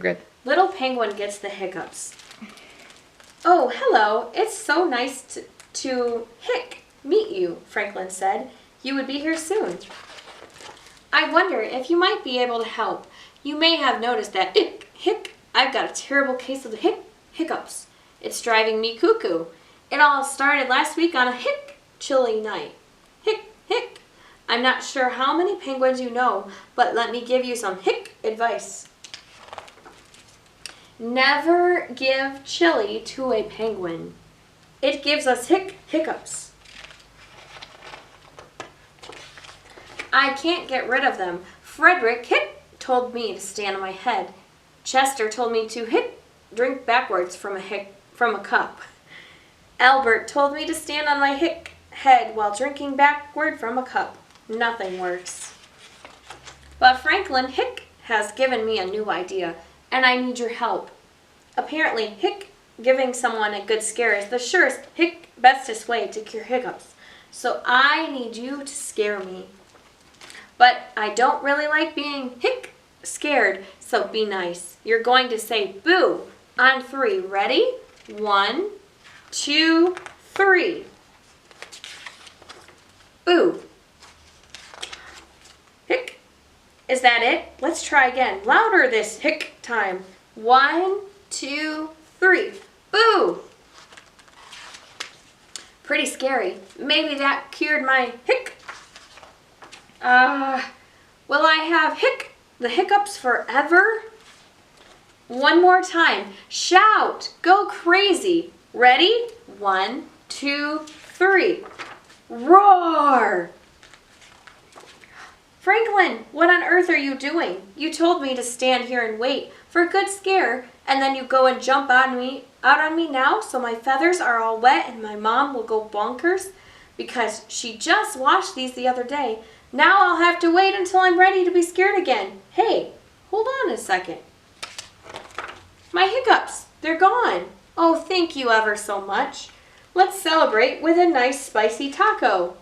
good. Little Penguin gets the hiccups. Oh, hello. It's so nice to meet you, Franklin said. You would be here soon. I wonder if you might be able to help. You may have noticed that I've got a terrible case of the hiccups. It's driving me cuckoo. It all started last week on a chilly night. I'm not sure how many penguins you know, but let me give you some advice. Never give chili to a penguin. It gives us hiccups. I can't get rid of them. Frederick told me to stand on my head. Chester told me to drink backwards from a cup. Albert told me to stand on my head while drinking backward from a cup. Nothing works. But Franklin has given me a new idea, and I need your help. Apparently, giving someone a good scare is the surest, bestest way to cure hiccups. So I need you to scare me. But I don't really like being scared, so be nice. You're going to say boo on 3. Ready? 1, 2, 3. Boo. Is that it? Let's try again. Louder this time. 1, 2, 3. Boo! Pretty scary. Maybe that cured my will I have the hiccups forever? One more time. Shout. Go crazy. Ready? 1, 2, 3. Roar! Franklin, what on earth are you doing? You told me to stand here and wait for a good scare, and then you go and jump out on me now, so my feathers are all wet and my mom will go bonkers because she just washed these the other day. Now I'll have to wait until I'm ready to be scared again. Hey, hold on a second. My hiccups, they're gone. Oh, thank you ever so much. Let's celebrate with a nice spicy taco.